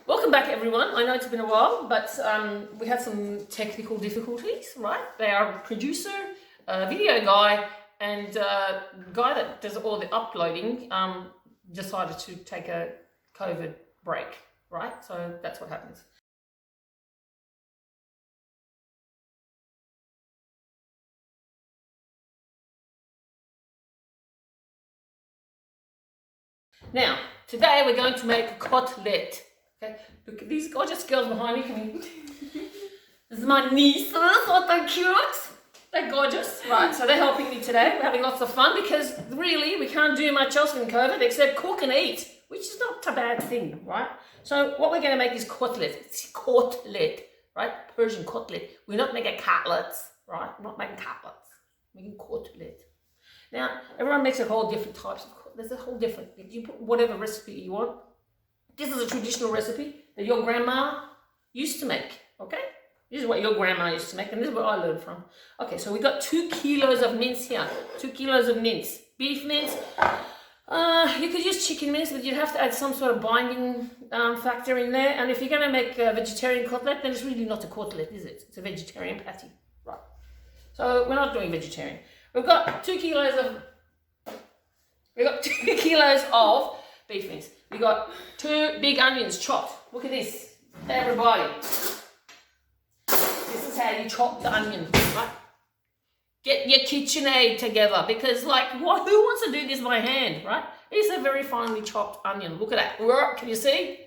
Welcome back, everyone. I know it's been a while, but we had some technical difficulties, right? They are a producer, a video guy, and the guy that does all the uploading decided to take a COVID break, right? So that's what happens. Now, today we're going to make a cotlet. Okay, look at these gorgeous girls behind me. Come here. This is my nieces. Aren't they cute? They're gorgeous. Right, so they're helping me today. We're having lots of fun because really we can't do much else in COVID except cook and eat, which is not a bad thing, right? So what we're going to make is cotlet. It's cotlet, right? Persian cotlet. We're not making cutlets, right? We're not making cutlets. We're making cotlet. Now, everyone makes a whole different types of cotlet. There's a whole different. You put whatever recipe you want. This is a traditional recipe that your grandma used to make, okay? This is what your grandma used to make, and this is what I learned from. Okay, so we got 2 kilos of mince here. 2 kilos of mince. Beef mince. You could use chicken mince, but you'd have to add some sort of binding factor in there. And if you're going to make a vegetarian cutlet, then it's really not a cutlet, is it? It's a vegetarian patty. Right. So we're not doing vegetarian. We've got 2 kilos of beef mince. We got 2 big onions chopped. Look at this, everybody. This is how you chop the onion, right? Get your KitchenAid together because, like, who wants to do this by hand, right? It's a very finely chopped onion. Look at that. Can you see?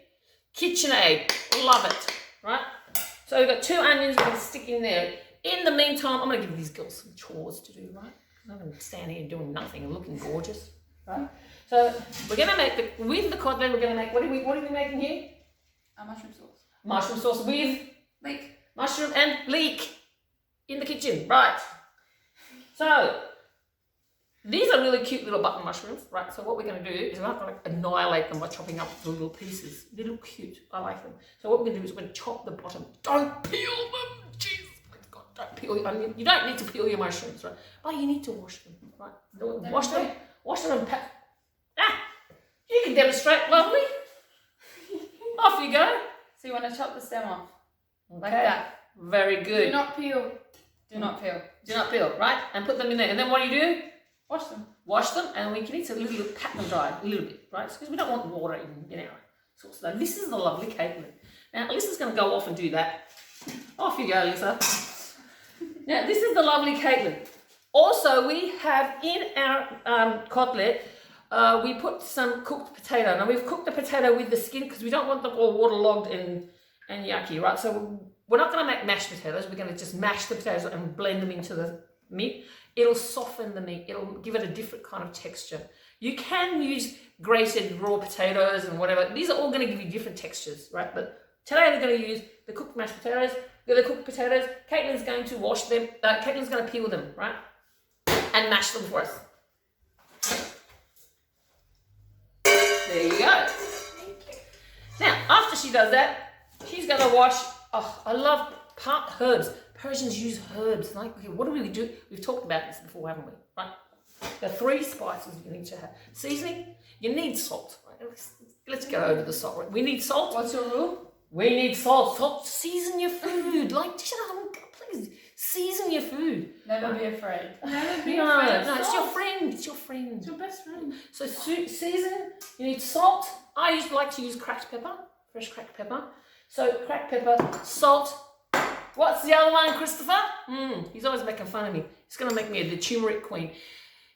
KitchenAid. Love it, right? So we've got 2 onions we're going to stick in there. In the meantime, I'm going to give these girls some chores to do, right? I'm going to stand here doing nothing and looking gorgeous, right? So we're going to make with the cotlet, we're going to make, what are we making here? Mushroom sauce. Mushroom sauce with? Leek. Mushroom and leek in the kitchen, right? So these are really cute little button mushrooms, right? So what we're going to do is we're not going to annihilate them by chopping up the little pieces. They look cute. I like them. So what we're going to do is we're going to chop the bottom. Don't peel them. Jeez. God, don't peel your onion. You don't need to peel your mushrooms, right? But you need to wash them, right? Wash them and pack. You can demonstrate, lovely. Off you go. So you want to chop the stem off, Okay. like that. Very good. Do not peel. Do not peel. Do not peel, right? And put them in there. And then what do? Wash them. Wash them, and we can need to pat them dry a little bit, right? Because we don't want water in our sauce. Now, this is the lovely Caitlin. Now, Alyssa's going to go off and do that. Off you go, Alyssa. Now, this is the lovely Caitlin. Also, we have in our cutlet, we put some cooked potato. Now, we've cooked the potato with the skin because we don't want them all waterlogged and yucky, right? So we're not going to make mashed potatoes. We're going to just mash the potatoes and blend them into the meat. It'll soften the meat. It'll give it a different kind of texture. You can use grated raw potatoes and whatever. These are all going to give you different textures, right? But today we're going to use the cooked mashed potatoes, the cooked potatoes. Caitlin's going to wash them. Caitlin's going to peel them, right? And mash them for us. There you go. Now, after she does that, she's going to wash. Oh, I love herbs. Persians use herbs. Like, okay, what do we do? We've talked about this before, haven't we? Right? There are 3 spices you need to have. Seasoning, you need salt. Right? Let's go over the salt. Right? We need salt. What's your rule? We need salt. Salt, season your food. Like, please, season your food. Never be afraid. Never be afraid. No, it's your friend. It's your friend. It's your best friend. So season, you need salt. I used to like to use cracked pepper, fresh cracked pepper. So cracked pepper, salt. What's the other one, Christopher? He's always making fun of me. He's going to make me the turmeric queen.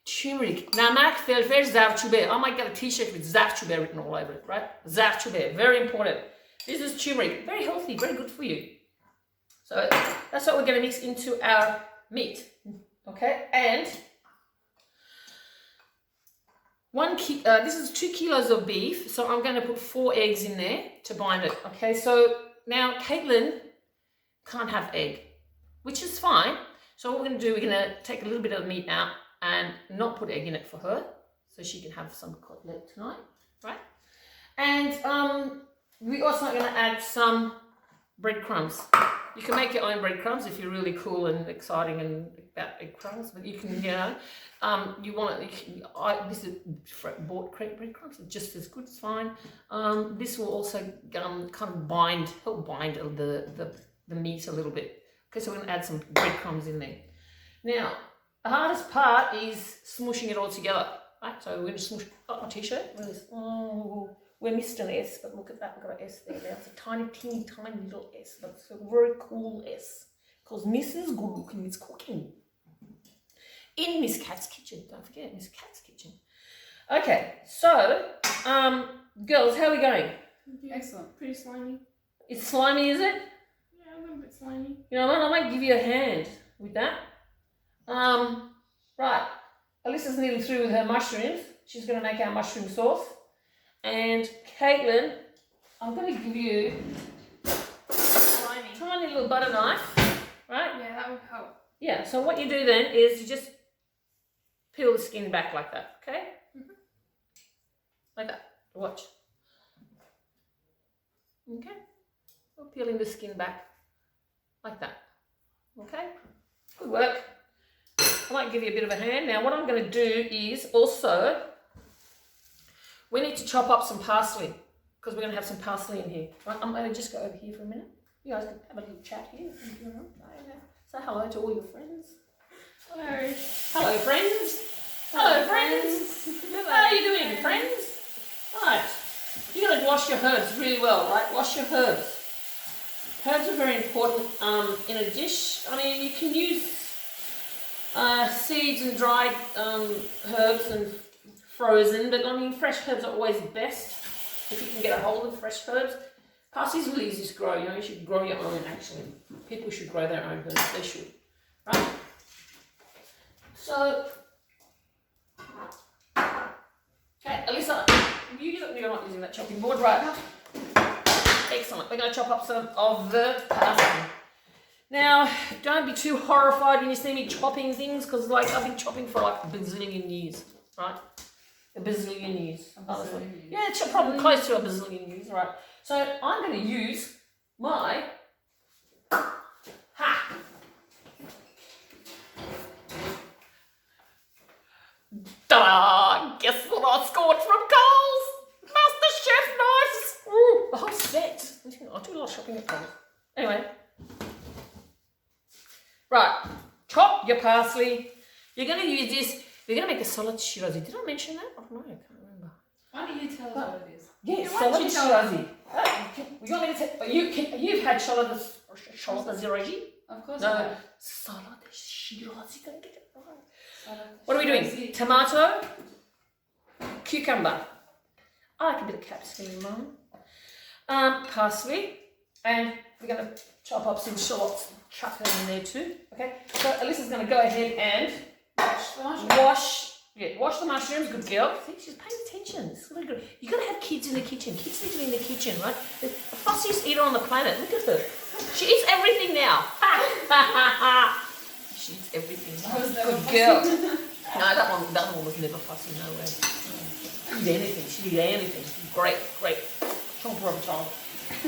Turmeric. Namak, felfel, zavchube. I might get a t-shirt with zavchube written all over it, right? Zavchube, very important. This is turmeric. Very healthy, very good for you. So that's what we're going to mix into our meat. Okay, and this is 2 kilos of beef. So I'm going to put 4 eggs in there to bind it. Okay, so now Caitlin can't have egg, which is fine. So what we're going to do, we're going to take a little bit of the meat out and not put egg in it for her, so she can have some cutlet tonight, right? And we also are going to add some breadcrumbs. You can make your own breadcrumbs if you're really cool and exciting and about breadcrumbs, but you can, you want it, this is bought breadcrumbs, just as good, it's fine. This will also kind of help bind the meat a little bit. Okay, so we're going to add some breadcrumbs in there. Now, the hardest part is smushing it all together. Right, so we're going to smush. Oh, my t-shirt. We missed an S, but look at that. We've got an S there now. It's a tiny little S, but it's a very cool S. Because Mrs. Good Looking is cooking. In Miss Cat's kitchen. Don't forget, Miss Cat's kitchen. Okay, so, girls, how are we going? Excellent. Pretty slimy. It's slimy, is it? Yeah, a little bit slimy. You know what? I might give you a hand with that. Right. Alyssa's nearly through with her mushrooms. She's going to make our mushroom sauce. And Caitlin, I'm going to give you Slimy. a tiny little butter knife, right? Yeah, that would help. Yeah, so what you do then is you just peel the skin back like that, okay? Mm-hmm. Like that. Watch. Okay. We're peeling the skin back like that. Okay? Good work. I might give you a bit of a hand. Now what I'm going to do is also, we need to chop up some parsley because we're going to have some parsley in here. Right, I'm going to just go over here for a minute. You guys can have a little chat here. Say hello to all your friends. Hello. Hello, friends. Hello, friends. How are you doing, friends? Right. You're going to wash your herbs really well, right? Wash your herbs. Herbs are very important in a dish. I mean, you can use seeds and dried herbs and frozen, but I mean, fresh herbs are always best if you can get a hold of fresh herbs. Parsley's really easy to grow. You should grow your own, actually. People should grow their own herbs. They should. Right? So, okay, Alyssa, you're not using that chopping board, right? Excellent. We're going to chop up some of the parsley. Now, don't be too horrified when you see me chopping things, because I've been chopping for a bazillion years, right? A bazillion years, honestly. Yeah, it's probably close to a bazillion years, right? So I'm going to use my Ta-da! Guess what I scored from Coles? Master Chef knives! Ooh, the whole set. I do a lot of shopping at Coles. Anyway. Right. Chop your parsley. You're going to use this. You're going to make a solid shirazi. Did I mention that? I don't know. I can't remember. Why don't you tell us what it is? Yes, solid shirazi. You want me to tell you've had solid shirazi? Of course. No. Solid shirazi. Gonna get it right. What are we Shirazi. doing? Tomato, cucumber. I like a bit of capsicum in mine. Parsley, and we're going to chop up some shallots, chuck them in there too. Okay, so Alyssa's going to go ahead and wash the mushrooms. Good girl. See, she's paying attention. It's really good. You got to have kids in the kitchen. Kids need to be in the kitchen, right? The fussiest eater on the planet. Look at her. She eats everything now. She eats everything. Good girl. No, that one was never fussy. No way. She'd eat anything. She'd eat anything. Great. Chomper of a child.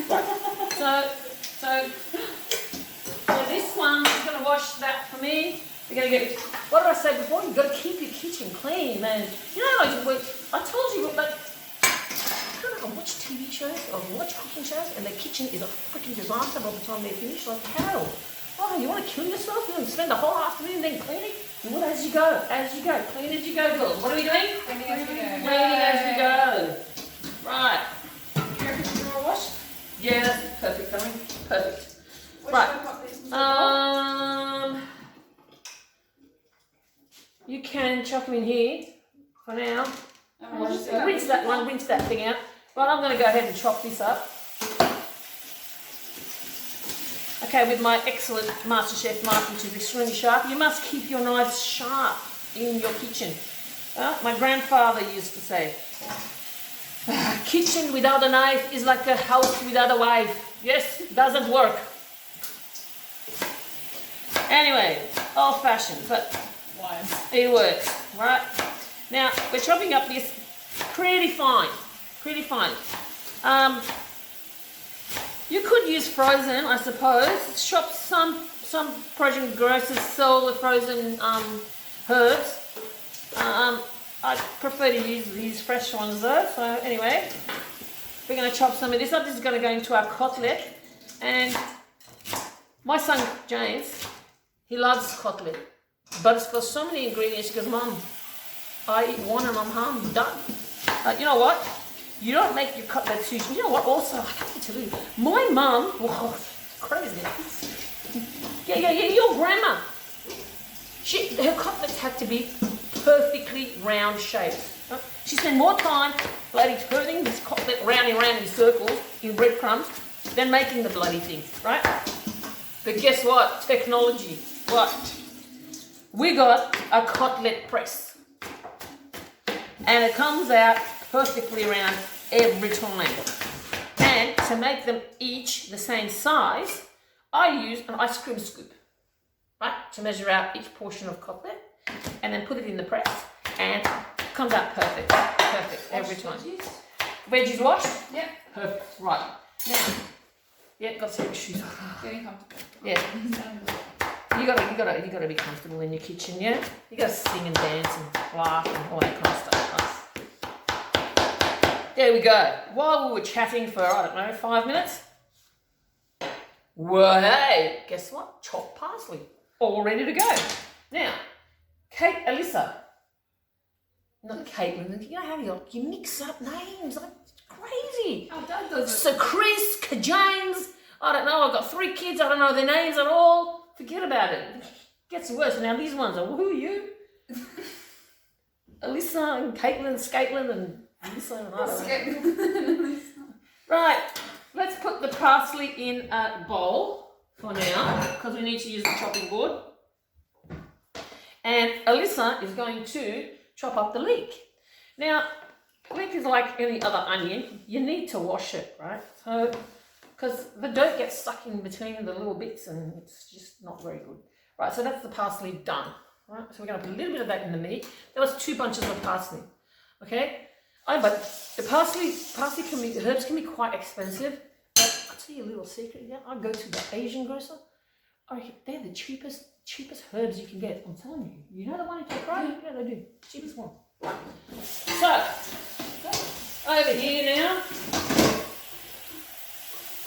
Right. So this one, I'm going to wash that for me. We're going to get, what did I say before? You've got to keep your kitchen clean, man. You know, I told you, but I watch TV shows, I watch cooking shows, and the kitchen is a freaking disaster by the time they're finished. Like, how? Oh, you want to kill yourself? You want to spend the whole afternoon and then cleaning? Do it as you go. Clean as you go, girls. What are we doing? Cleaning as we go. Cleaning as we go. Right. Do you reckon it's all washed? Yeah, that's perfect, darling. Perfect. What Right. should I pop these in? You can chuck them in here for now. Rinse that thing out. Right, I'm going to go ahead and chop this up. Okay, with my excellent MasterChef knife, which is extremely sharp. You must keep your knives sharp in your kitchen. My grandfather used to say, kitchen without a knife is like a house without a wife. Yes, doesn't work. Anyway, old-fashioned, but it works, right? Now, we're chopping up this pretty fine. You could use frozen, I suppose. Shop some frozen grocers sell the frozen herbs. I prefer to use these fresh ones though. So anyway, we're going to chop some of this up. This is going to go into our cotlet. And my son James, he loves cotlet, but it's got so many ingredients. He goes, Mum, I eat one and I'm home, done. You know what? You don't make your cutlet too. You know what? Also, I have to tell you, my mum, whoa, crazy. Yeah. Your grandma. Her cutlets have to be perfectly round shaped. Right? She spent more time bloody turning this cutlet round and round in circles in breadcrumbs than making the bloody thing, right? But guess what? Technology. What? We got a cutlet press. And it comes out perfectly round every time. And to make them each the same size, I use an ice cream scoop, right, to measure out each portion of cutlet and then put it in the press and it comes out perfect every time. Veggies washed? Yeah. Perfect, right. Now, yeah, got to take your shoes off. Getting comfortable. Yeah. You gotta be comfortable in your kitchen, yeah? You gotta sing and dance and laugh and all that kind of stuff. There we go. While we were chatting for, I don't know, 5 minutes. Well, hey, guess what? Chopped parsley. All ready to go. Now, Alyssa. Not Caitlin. You know how you mix up names like crazy. Oh, Dad does it. So Chris, James, I don't know, I've got 3 kids, I don't know their names at all. Forget about it. It gets worse. Now these ones are, who are you? Alyssa and Caitlin, Scaitlin and Alyssa and I don't know. Right, let's put the parsley in a bowl for now because we need to use the chopping board. And Alyssa is going to chop up the leek. Now, leek is like any other onion. You need to wash it, right? So, because the dirt gets stuck in between the little bits and it's just not very good. Right, so that's the parsley done. Right, so we're going to put a little bit of that in the meat. That was 2 bunches of parsley. Okay? But the herbs can be quite expensive. But I'll tell you a little secret here. I go to the Asian grocer. They're the cheapest herbs you can get. I'm telling you. You know the one in Japan? Yeah, they do. Cheapest one. So, over here now.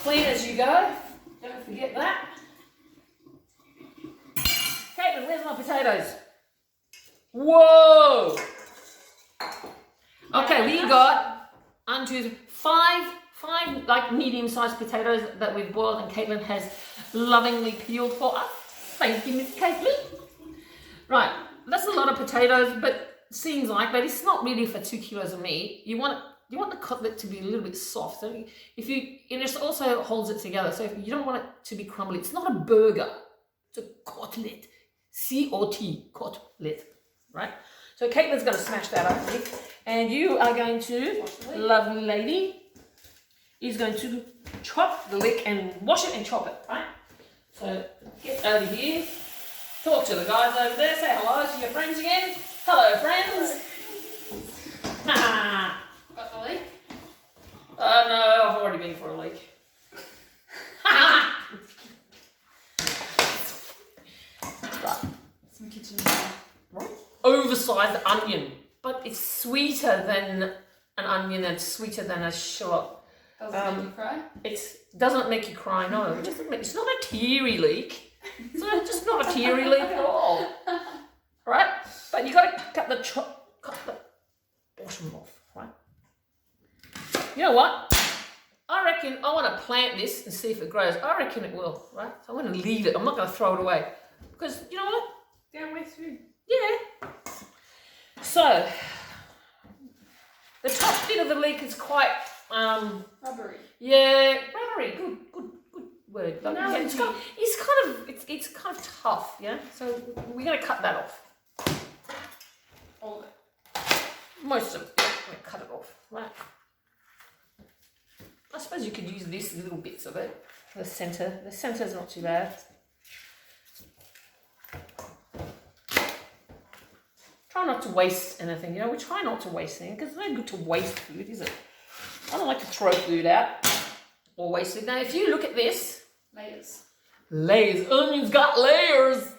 Clean as you go. Don't forget that. Caitlin, where's my potatoes? Whoa! Okay, we got onto five like medium-sized potatoes that we've boiled and Caitlin has lovingly peeled for us. Thank you, Miss Caitlin. Right, that's a lot of potatoes, but seems like, but it's not really for 2 kilos of meat. You want the cutlet to be a little bit soft. So and it also holds it together. So if you don't want it to be crumbly, it's not a burger. It's a cutlet. C-O-T, cutlet, right? So Caitlin's going to smash that up, and you are going to, lovely lady, is going to chop the leek and wash it and chop it, right? So get over here, talk to the guys over there, say hello to your friends again. Hello, friends. Got the leek? No, I've already been for a leek. Right. Some kitchen. Right. Oversized onion, but it's sweeter than an onion and sweeter than a shallot. Does it make you cry? It doesn't make you cry, no. It's not a teary leek. It's just not a teary leek at all. Right? But you got to cut the bottom off, right? You know what? I reckon I want to plant this and see if it grows. I reckon it will, right? So I'm going to leave it. I'm not going to throw it away. Because, you know what? Don't waste food. Yeah. So, the top bit of the leek is quite, Rubbery. yeah, rubbery. Good word. Like, No, yeah, it's kind of tough, yeah? So, we're going to cut that off. All of it. Most of it. Yeah, we're going to cut it off, right? I suppose you could use these little bits of it. The centre. The centre's not too bad. Try not to waste anything, you know, we try not to waste anything because it's no good to waste food, is it? I don't like to throw food out. Always. Now, if you look at this, Layers. layers. Onions got layers.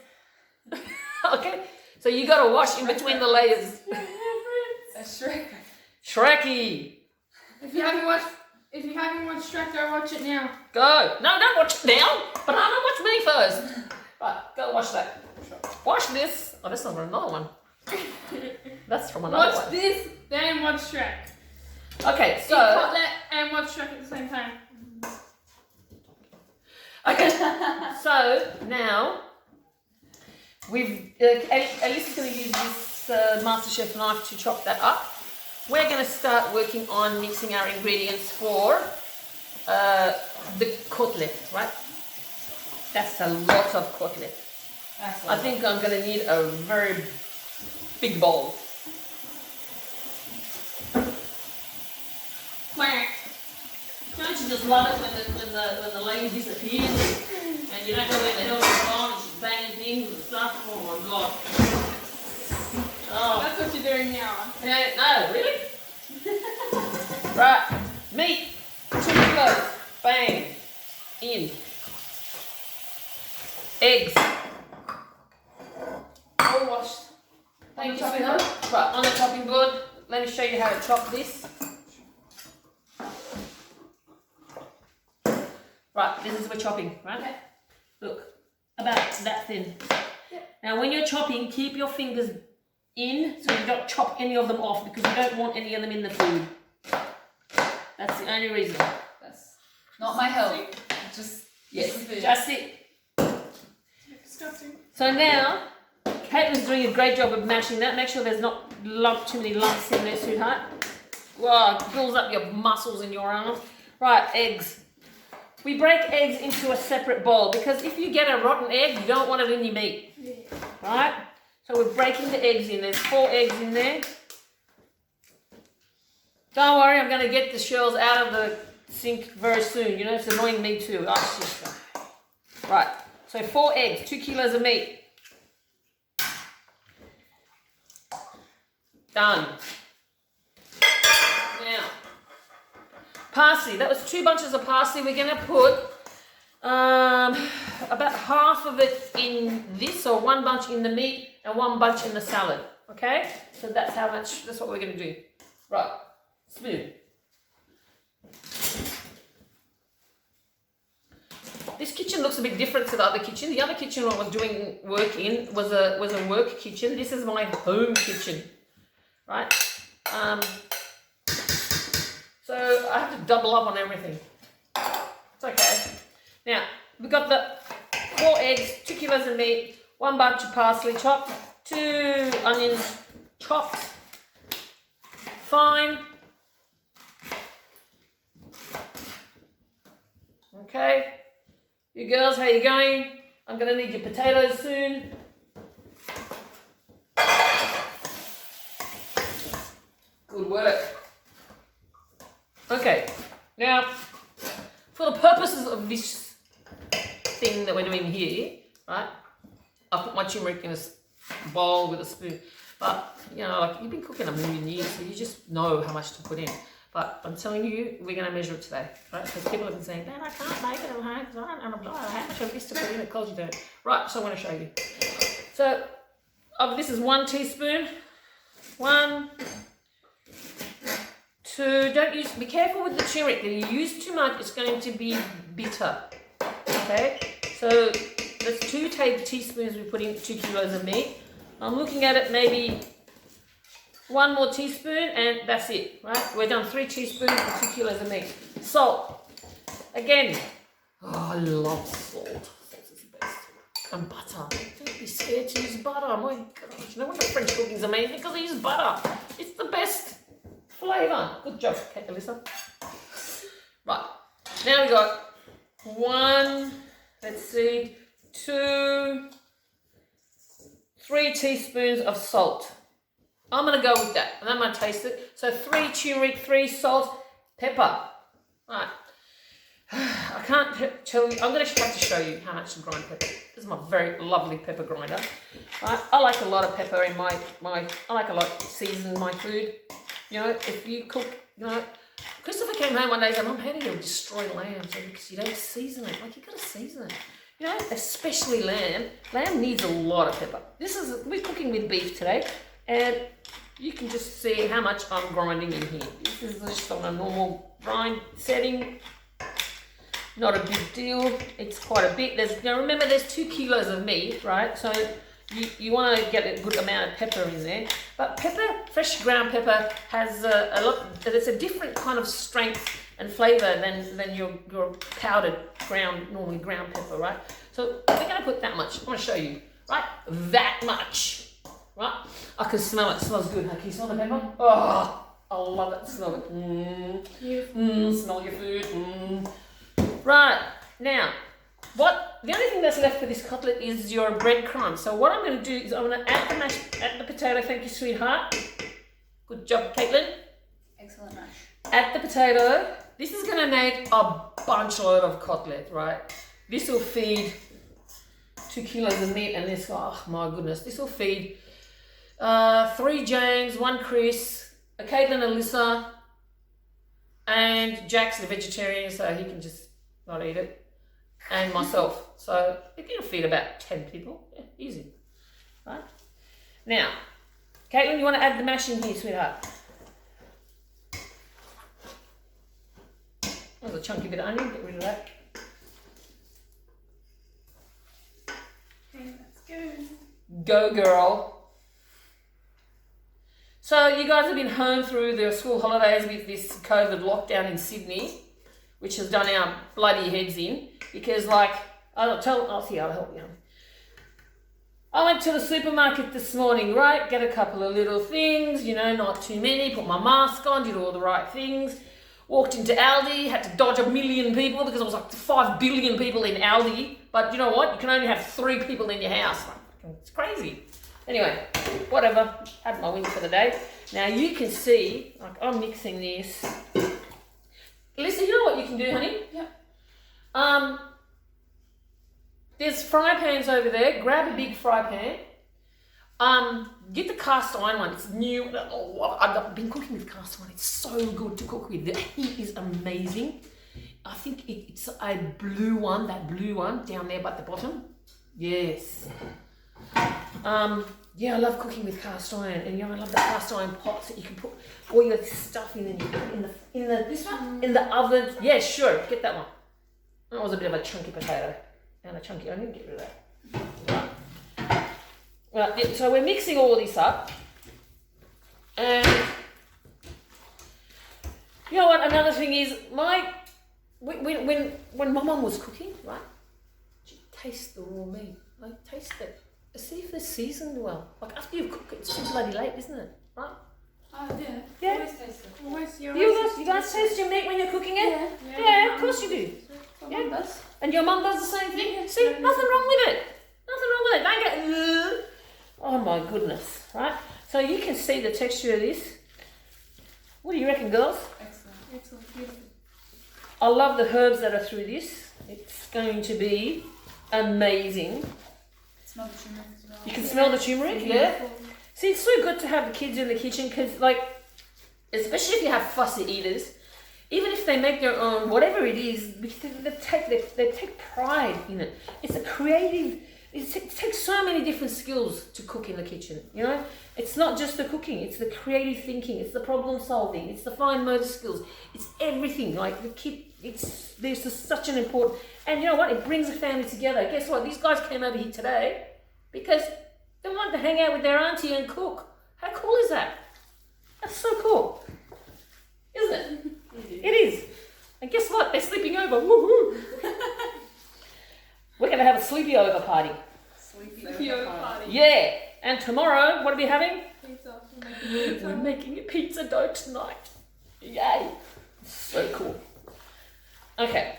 Okay, so you got to wash in between the layers. That's Shrek. Shrekky. If you haven't watched Shrek, go watch it now. Go. No, don't watch it now. Banana, watch me first. Right, go watch that. Watch this. Oh, that's not another one. That's from another Watch one. this, then watch Shrek. Okay, Eat so. Cotlet and watch Shrek at the same time. Okay, so now we've. Alyssa's going to use this MasterChef knife to chop that up. We're going to start working on mixing our ingredients for the cutlet, right? That's a lot of cutlet. I think I'm going to need a very big bowl. Don't you just love it when the lady disappears and you don't know where the hell she's gone and she's banging things and stuff? Oh my god. Oh. That's what you're doing now. Yeah, no, really? Right, meat, 2 kilos, bang, in. Eggs, all washed. Thank you, sweetheart. Right, on the chopping board, let me show you how to chop this. Right, this is we're chopping, right? Okay. Look, about that thin. Yep. Now when you're chopping, keep your fingers in so you don't chop any of them off because you don't want any of them in the food. That's the only reason. That's not my help. Just Yes, food. just it. Disgusting. So now, Caitlin's doing a great job of mashing that. Make sure there's not too many lumps in there, sweetheart. Wow, it builds up your muscles in your arms. Right, eggs. We break eggs into a separate bowl because if you get a rotten egg, you don't want it in your meat. Yeah. Right? So we're breaking the eggs in. There's 4 eggs in there. Don't worry, I'm going to get the shells out of the sink very soon. You know, it's annoying me too. Oh, shit. Right. So 4 eggs, 2 kilos of meat. Done. Now, parsley. That was 2 bunches of parsley. We're going to put about half of it in this, so 1 bunch in the meat and 1 bunch in the salad. Okay? So that's what we're going to do. Right. Spoon. This kitchen looks a bit different to the other kitchen. The other kitchen I was doing work in was a work kitchen. This is my home kitchen, right? So I have to double up on everything. It's okay. Now we've got the 4 eggs, 2 kilos of meat, 1 bunch of parsley chopped, 2 onions chopped, fine. Okay. You girls, how you going? I'm going to need your potatoes soon. Good work. Okay, now, for the purposes of this thing that we're doing here, right, I put my turmeric in a bowl with a spoon. But, you know, like, you've been cooking a million years, so you just know how much to put in. But I'm telling you, we're going to measure it today, right? Because people have been saying, "Man, I can't make it at home because I don't know how much of this to put in." Of course you don't. Right, so I want to show you. So, this is 1 teaspoon. 1, 2. Be careful with the turmeric. If you use too much, it's going to be bitter. Okay? So, that's 2 teaspoons. We're putting 2 kilos of meat. I'm looking at it maybe 1 more teaspoon and that's it, right? We're done 3 teaspoons and 2 kilos of meat. Salt. Again. Oh, I love salt. Salt is the best. And butter. Don't be scared to use butter. My gosh. No wonder French cooking is amazing because they use butter. It's the best flavour. Good job, Alyssa. Right. Now we got 1, let's see, 2, 3 teaspoons of salt. I'm going to go with that, and I'm going to taste it. So 3 turmeric, 3 salt, pepper. Right. I can't tell you. I'm going to have to show you how much to grind pepper. This is my very lovely pepper grinder. Right. I like a lot of pepper in my. I like a lot to season my food. You know, if you cook, you know, Christopher came home one day and said, Mum, how do you destroy lamb? So because you don't season it. Like, you got to season it. You know, especially lamb. Lamb needs a lot of pepper. We're cooking with beef today, and you can just see how much I'm grinding in here. This is just on a normal grind setting. Not a big deal. It's quite a bit. Remember, there's 2 kilos of meat, right? So you want to get a good amount of pepper in there. But fresh ground pepper has a lot. It's a different kind of strength and flavour than your powdered normally ground pepper, right? So we're going to put that much. I'm going to show you, right? That much, right? I can smell it. It smells good. Can you smell the pepper? Oh, I love it. Smell it. Smell your food. Right, now, the only thing that's left for this cutlet is your breadcrumbs. So what I'm going to do is I'm going to add the potato. Thank you, sweetheart. Good job, Caitlin. Excellent mash. Add the potato. This is going to make a bunch load of cutlet, right? This will feed 2 kilos of meat, and this, oh my goodness, this will feed 3 James, 1 Chris, a Caitlin, Alyssa, and Jack's the vegetarian, so he can just not eat it, and myself. So it can feed about 10 people. Yeah, easy. Right? Now, Caitlin, you want to add the mash in here, sweetheart? There's a chunky bit of onion, get rid of that. Okay, let's go. Go, girl. So you guys have been home through the school holidays with this COVID lockdown in Sydney, which has done our bloody heads in, because I'll see, I'll help you. I went to the supermarket this morning, right? Get a couple of little things, not too many, put my mask on, did all the right things. Walked into Aldi, had to dodge 1 million people because it was like 5 billion people in Aldi. But you know what? You can only have 3 people in your house. It's crazy. Anyway, whatever. Had my win for the day. Now you can see, I'm mixing this. Alyssa, you know what you can do, honey? Yeah. There's fry pans over there. Grab a big fry pan. Get the cast iron one. It's new. Oh, I've been cooking with cast iron. It's so good to cook with. The heat is amazing. I think it's a blue one. That blue one down there by the bottom. Yes. Yeah, I love cooking with cast iron, and I love the cast iron pots that you can put all your stuff in, and you put it in the this one in the oven. Yeah, sure. Get that one. That was a bit of a chunky potato and a chunky onion. Get rid of that. Right, so we're mixing all this up, and you know what? Another thing is when my mum was cooking, right? She'd taste the raw meat. Taste it. See if they're seasoned well. After you've cooked it, it's too bloody late, isn't it? Right? Oh yeah. Yeah. Always taste it. You guys taste your meat when you're cooking it? Yeah, of course you do. My mum does. And your mum does the same thing? Yeah, See, yeah. nothing wrong with it. Nothing wrong with it. Don't get... Oh my goodness, right? So you can see the texture of this. What do you reckon, girls? Excellent. Beautiful. I love the herbs that are through this. It's going to be amazing. Smell the turmeric as well. You can smell the turmeric, yeah? See, it's so good to have the kids in the kitchen because, especially if you have fussy eaters, even if they make their own, whatever it is, because they take pride in it. It's a creative... It takes so many different skills to cook in the kitchen, It's not just the cooking, it's the creative thinking, it's the problem solving, it's the fine motor skills, it's everything. The kid, there's just such an important, and you know what, it brings a family together. Guess what, these guys came over here today because they wanted to hang out with their auntie and cook. How cool is that? That's so cool, isn't it? It is. And guess what, they're sleeping over, woohoo! We're going to have a sleepy over party. Sleepy over party. Yeah. And tomorrow, what are we having? Pizza. We're making a pizza dough tonight. Yay. So cool. Okay.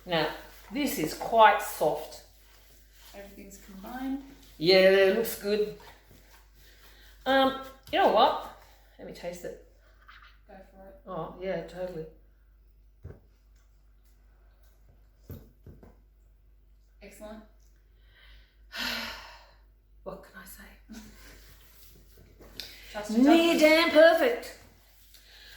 Now, this is quite soft. Everything's combined. Yeah, it looks good. You know what? Let me taste it. Go for it. Oh, yeah, totally. Excellent. What can I say? Just Near damn perfect.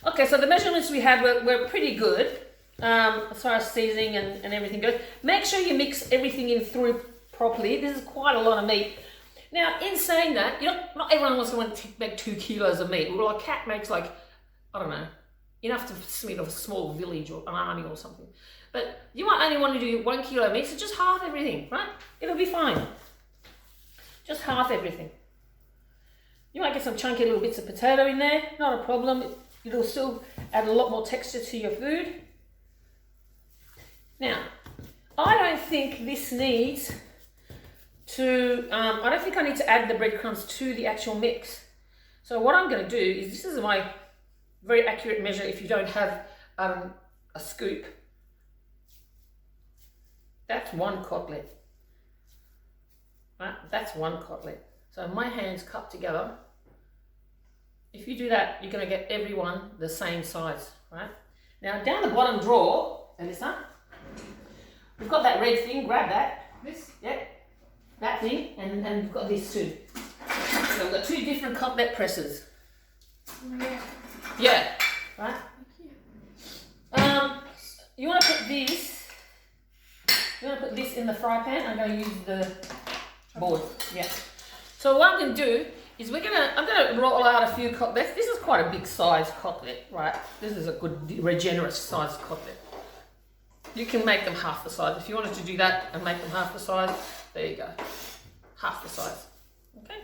Okay. Okay, so the measurements we had were pretty good as far as seasoning and everything goes. Make sure you mix everything in through properly. This is quite a lot of meat. Now, in saying that, not everyone wants to want to make 2 kilos of meat. Well, a cat makes like, I don't know, enough to feed a small village or an army or something. But you might only want to do 1 kilo of meat, so just half everything, right? It'll be fine. Just half everything. You might get some chunky little bits of potato in there, not a problem. It'll still add a lot more texture to your food. Now, I don't think this needs to, I don't think I need to add the breadcrumbs to the actual mix. So what I'm going to do is, this is my very accurate measure if you don't have a scoop. That's 1 cotlet. Right? That's 1 cotlet. So my hands cupped together. If you do that, you're going to get everyone the same size, right? Now down the bottom drawer, Alyssa, we've got that red thing. Grab that. This? Yep. That thing, and we've got this too. So we've got 2 different cutlet presses. Yeah. Yeah. Right. You want to put this. You want to put this in the fry pan. I'm going to use the board. Yeah. So what I'm going to do is I'm going to roll out a few cotlets. This is quite a big size cotlet, right? This is a good, generous size cotlet. You can make them half the size. If you wanted to do that and make them half the size, there you go. Half the size. Okay?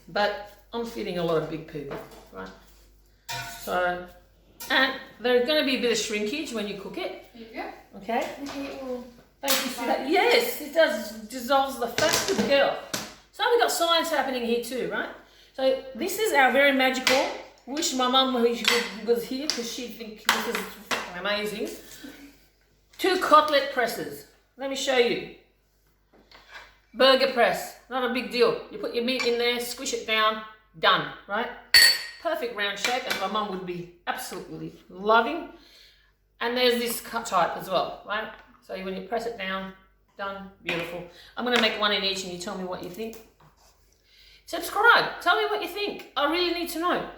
But I'm feeding a lot of big people, right? So, and there's going to be a bit of shrinkage when you cook it. There you go. Okay? Okay, well, Thank you for that. Yes, it does, dissolves the fat. Good girl. So we've got science happening here too, right? So this is our very magical. Wish my mum was here because she'd think this is amazing. 2 cotlet presses. Let me show you. Burger press, not a big deal. You put your meat in there, squish it down, done, right? Perfect round shape, and my mum would be absolutely loving. And there's this cut type as well, right? So when you press it down, done, beautiful. I'm going to make 1 in each and you tell me what you think. Subscribe, tell me what you think. I really need to know,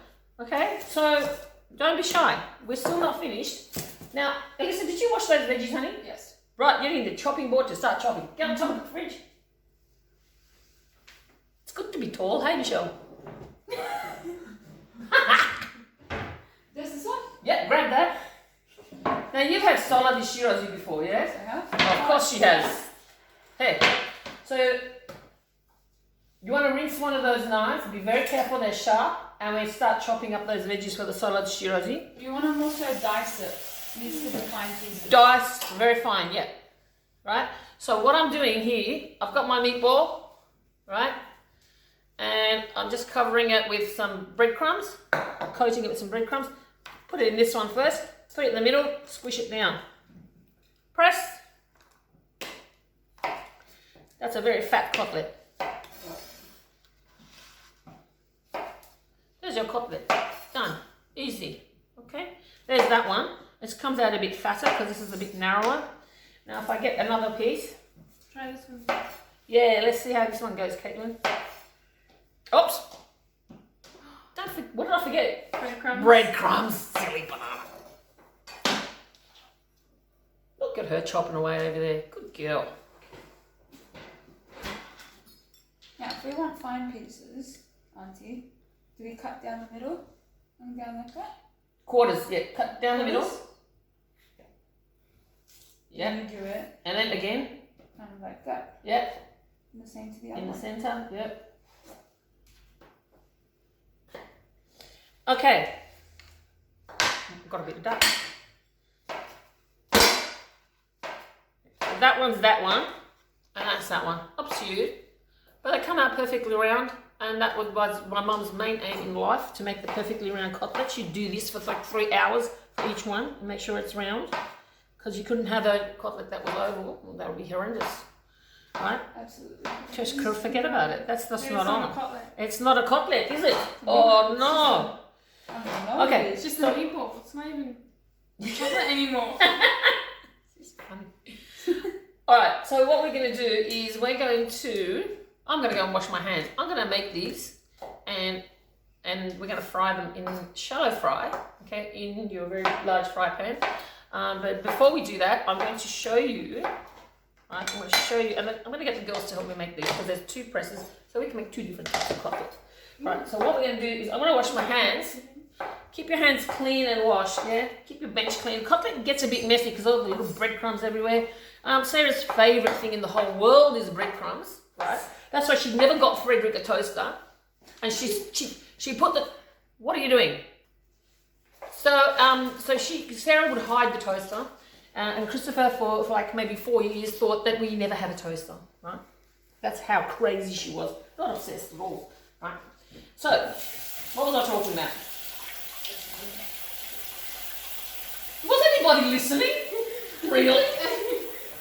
okay? So don't be shy. We're still not finished. Now, Alyssa, did you wash those veggies, honey? Yes. Right, you need the chopping board to start chopping. Get on top of the fridge. It's good to be tall, hey, Michelle? This is one? Yeah, grab that. Now, you've had salad shirozi before, yes? I have. Of course she has. Hey, so you want to rinse one of those knives. Be very careful, they're sharp. And we start chopping up those veggies for the salad shirozi. You want to also dice it. Needs to be fine pieces. Diced, very fine, yeah. Right? So what I'm doing here, I've got my meatball, right? And I'm just covering it with some breadcrumbs, coating it with some breadcrumbs. Put it in this one first, put it in the middle, squish it down. Press. That's a very fat cutlet. There's your cutlet. Done. Easy. Okay? There's that one. This comes out a bit fatter because this is a bit narrower. Now if I get another piece. Try this one. Yeah, let's see how this one goes, Caitlin. Oops. What did I forget? Breadcrumbs. Breadcrumbs. Silly banana. Look at her chopping away over there. Good girl. Now, if we want fine pieces, Auntie, do we cut down the middle and down like that? Quarters, yeah. Cut down the middle. Yeah. And you do it And then again. kind of like that. Yeah. And the same to the other In the one. center. Yep. Okay. Got a bit of that. That one's that one. And that's that one. Up to you. But they come out perfectly round. And that was my mum's main aim in life, to make the perfectly round cutlet. She'd do this for like 3 hours for each one and make sure it's round. Because you couldn't have a cutlet that was oval. Well, that would be horrendous. Right? Absolutely. Just forget about it. That's Maybe not it's not a on. cutlet. It's not a cutlet, is it? Oh no. I don't know. Okay. It's just a meatball. It's not even chocolate anymore. It's funny. Alright, so what we're going to do is I'm going to go and wash my hands. I'm going to make these and and we're going to fry them in shallow fry, okay, in your very large fry pan. But before we do that, I'm going to show you, right, I'm going to show you, and I'm going to get the girls to help me make these because there's 2 presses, so we can make 2 different types of cotlet. Right, so what we're going to do is I'm going to wash my hands. Keep your hands clean and washed, yeah? Keep your bench clean. Cotlet gets a bit messy because all the little breadcrumbs everywhere. Sarah's favourite thing in the whole world is breadcrumbs, right? That's why she never got Frederick a toaster. And she put the, what are you doing? So Sarah would hide the toaster, and Christopher for like maybe 4 years thought that we never had a toaster, right? That's how crazy she was. Not obsessed at all, right? So, what was I talking about? Was anybody listening? Really?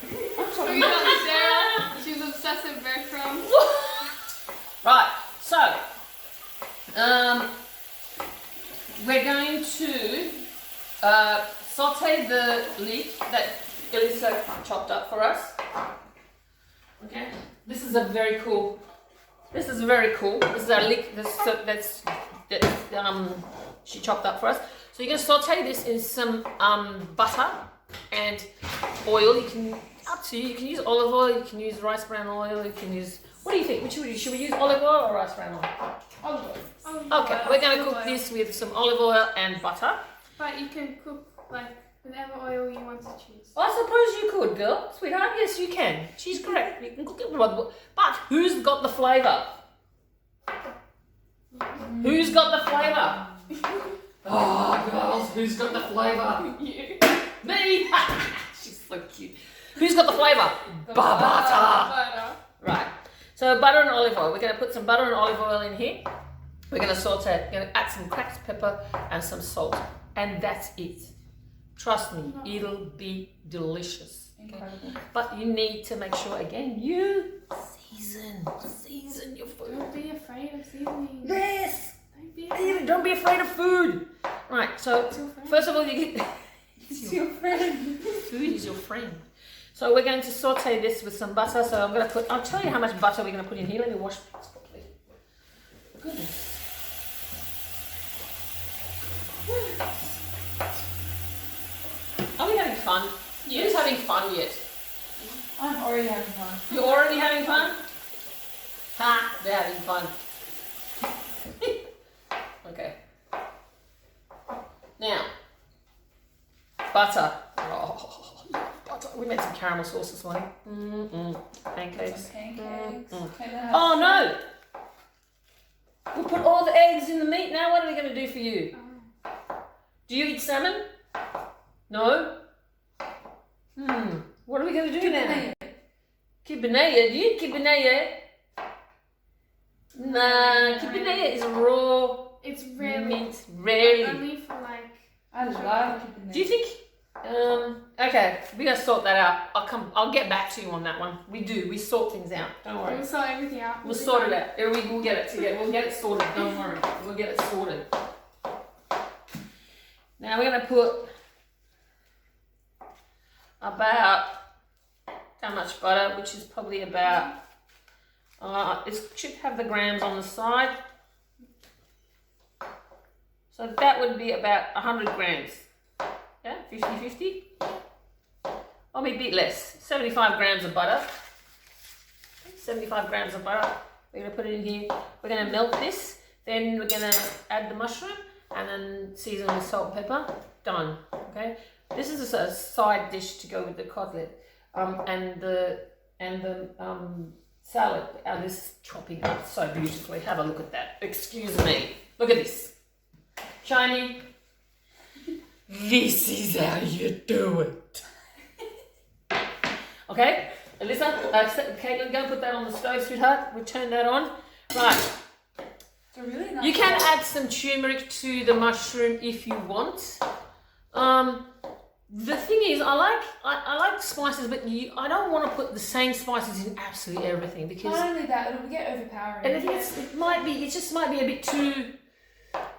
We got Sarah. She's obsessed with breadcrumbs. Right, so we're going to saute the leek that Alyssa chopped up for us. Okay, this is very cool. This is our leek that's she chopped up for us. So you're going to saute this in some butter and oil. You can, up to you. You can use olive oil. You can use rice bran oil. You can use. What do you think? Which would you? Should we use olive oil or rice bran oil? Olive oil. Okay, we're going to cook this with some olive oil and butter. But you can cook like whatever oil you want to choose. I suppose you could, girl. Sweetheart, yes, you can. She's correct. You can cook it with but who's got the flavour? Who's got the flavour? Oh, girls, who's got the flavour? You. Me! She's so cute. Who's got the flavour? Butter. Right. So butter and olive oil. We're going to put some butter and olive oil in here. We're going to saute it. We're going to add some cracked pepper and some salt. And that's it. Trust me, it'll be delicious. Incredible. But you need to make sure, again, you season your food. Don't be afraid of seasoning. Yes! Don't be afraid. Don't be afraid of food. Right, so first of all, you get... It's your friend. Food is your friend. So we're going to saute this with some butter. So I'm going to put, I'll tell you how much butter we're going to put in here. Let me wash this properly. Goodness. Are we having fun? Who's having fun yet? I'm already having fun. You're already having fun? Ha! They're having fun. Okay. Now, butter. Oh, butter. We made some caramel sauce this morning. Pancakes. Some pancakes. Oh no! We put all the eggs in the meat. Now what are we going to do for you? Do you eat salmon? No? What are we going to do now? Kibanaya. Do you eat kibanaya? Nah, kibanaya is raw. It's rarely. Meat. Rarely. Only for like. I love keeping Do you think? Okay, we gotta sort that out. I'll get back to you on that one. We sort things out. Don't worry. We'll sort everything out. We'll sort it out. We'll get it together. We'll get it sorted. Don't worry. We'll get it sorted. Now we're gonna put about how much butter, which is probably about. It should have the grams on the side. So that would be about 100 grams. Yeah, 50-50. Or maybe a bit less. 75 grams of butter. 75 grams of butter. We're going to put it in here. We're going to melt this. Then we're going to add the mushroom and then season with salt and pepper. Done. Okay. This is a side dish to go with the cotlet. And the salad. Alice chopping up so beautifully. Have a look at that. Excuse me. Look at this. Shiny. This is how you do it. Okay, Alyssa, Caitlin, go and put that on the stove, sweetheart. We'll turn that on. Right. It's a really nice. You can add some turmeric to the mushroom if you want. The thing is, I like spices, but I don't want to put the same spices in absolutely everything because. Not only that, it'll get overpowering. And it just might be a bit too.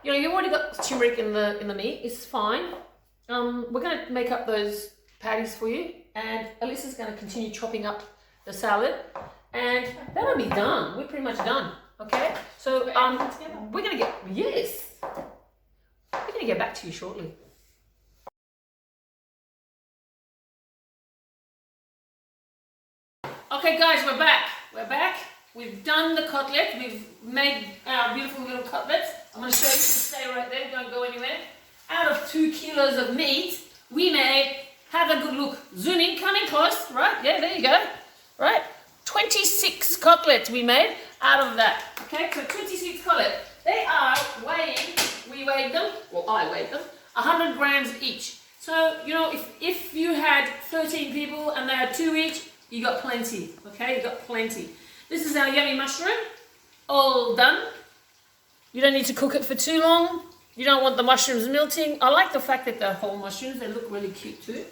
You know, you've already got turmeric in the meat. It's fine. We're going to make up those patties for you, and Alyssa's going to continue chopping up the salad, and that'll be done. We're pretty much done. Okay, so Together. we're gonna get back to you shortly. Okay, guys, we're back. We're back. We've done the cutlet. We've made our beautiful little cutlets. I'm gonna show you. Stay right there. Don't go anywhere. Out of 2 kilos of meat, we made. Have a good look. Zoom in. Come in close. Right? Yeah. There you go. Right. 26 cutlets we made out of that. Okay, so 26 cutlets. They are weighing, we weighed them, well I weighed them, 100 grams each. So, you know, if you had 13 people and they had 2 each, you got plenty, okay, you got plenty. This is our yummy mushroom, all done. You don't need to cook it for too long. You don't want the mushrooms melting. I like the fact that they're whole mushrooms, they look really cute too.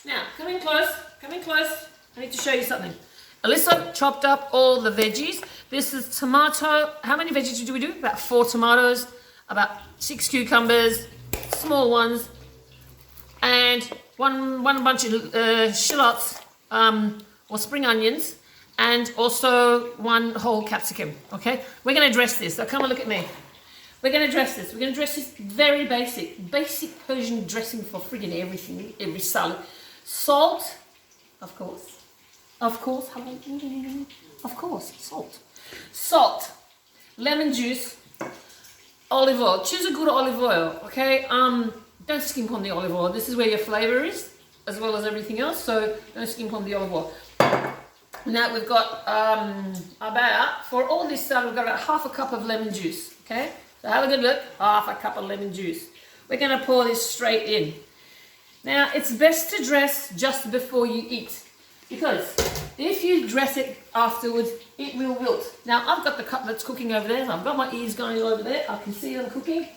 Now, come in close, I need to show you something. Alyssa chopped up all the veggies. This is tomato. How many veggies do we do? About 4 tomatoes, about 6 cucumbers, small ones, and one bunch of shallots or spring onions, and also 1 whole capsicum. Okay, we're going to dress this. So come and look at me. We're going to dress this. We're going to dress this very basic Persian dressing for friggin' everything, every salad. Salt, of course. Of course, salt, lemon juice, olive oil. Choose a good olive oil, okay? Don't skimp on the olive oil. This is where your flavour is, as well as everything else, so don't skimp on the olive oil. Now we've got for all this salad, we've got about half a cup of lemon juice, okay? So have a good look, half a cup of lemon juice. We're going to pour this straight in. Now, it's best to dress just before you eat, because if you dress it afterwards, it will wilt. Now, I've got the cutlets cooking over there. I've got my ears going over there. I can see them cooking.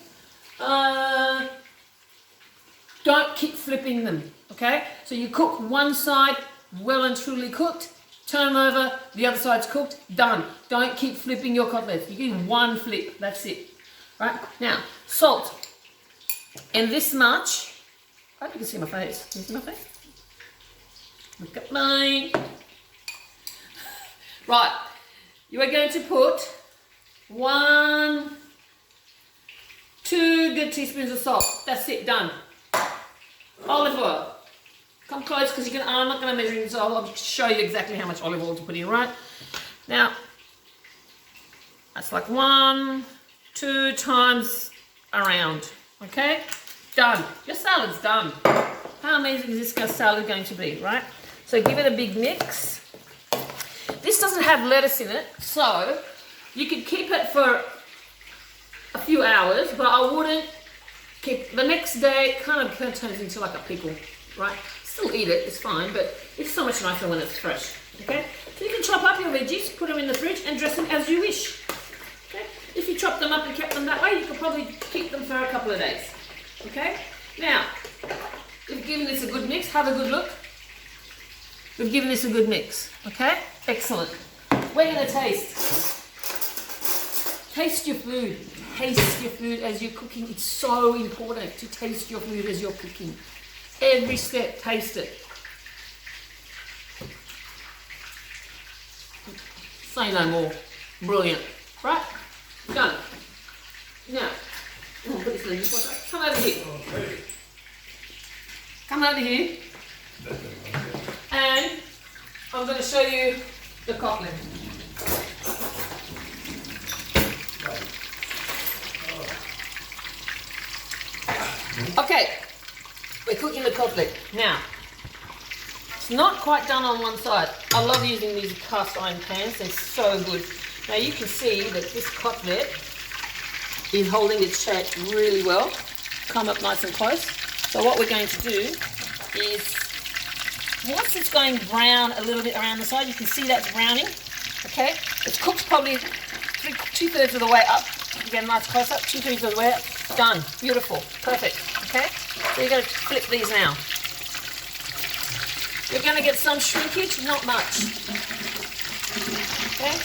Don't keep flipping them, okay? So you cook one side, well and truly cooked. Turn them over, the other side's cooked, done. Don't keep flipping your cutlets. You give one flip, that's it. Right? Now, salt. And this much. I hope you can see my face. Can you see my face? Look at mine. Right, you are going to put 2 good teaspoons of salt. That's it, done. Olive oil. Come close because I'm not going to measure it, so I'll show you exactly how much olive oil to put in, right? Now, that's like 1, 2 times around, okay? Done. Your salad's done. How amazing is this salad going to be, right? So give it a big mix. This doesn't have lettuce in it, so you could keep it for a few hours, but I wouldn't keep. The next day, it kind of turns into like a pickle, right? Still eat it, it's fine, but it's so much nicer when it's fresh, okay? So you can chop up your veggies, put them in the fridge, and dress them as you wish, okay? If you chop them up and kept them that way, you could probably keep them for a couple of days, okay? Now, we've given this a good mix. Have a good look. We've given this a good mix, okay? Excellent. We're going to taste. Taste your food. Taste your food as you're cooking. It's so important to taste your food as you're cooking. Every step, taste it. Say no more. Brilliant. Right? Done. Now, I'm going to put this in this. Come over here. Come over here. And I'm going to show you the cutlet. Okay, we're cooking the cutlet. Now, it's not quite done on one side. I love using these cast iron pans, they're so good. Now you can see that this cutlet is holding its shape really well. Come up nice and close. So what we're going to do is, once it's going brown a little bit around the side, you can see that's browning, okay? It's cooked probably 2/3 of the way up. You get a nice close up, 2/3 of the way up. Done. Beautiful. Perfect. Okay? So you're going to flip these now. You're going to get some shrinkage, not much. Okay?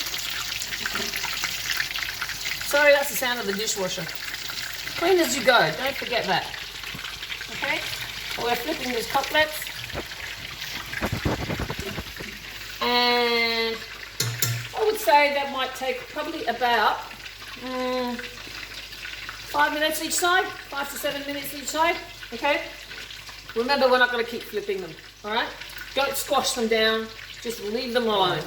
Sorry, that's the sound of the dishwasher. Clean as you go. Don't forget that. Okay? So we're flipping these cutlets. And I would say that might take probably about 5 minutes each side, 5 to 7 minutes each side, okay? Remember, we're not going to keep flipping them, all right? Don't squash them down, just leave them alone.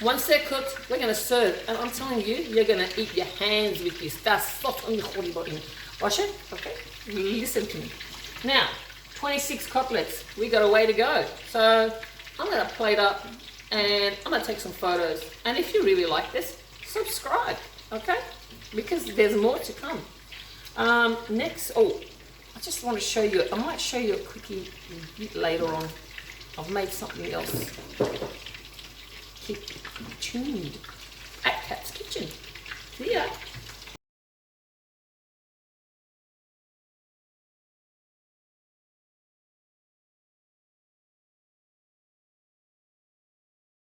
Once they're cooked, we're going to serve. And I'm telling you, you're going to eat your hands with this. That's soft on your body. Watch it, okay? Listen to me. Now, 26 cotlets. We got a way to go. So I'm going to plate up and I'm going to take some photos. And if you really like this, subscribe, okay? Because there's more to come. Next, I just want to show you, I might show you a quickie later on. I've made something else. Keep tuned at Kat's Kitchen. See ya.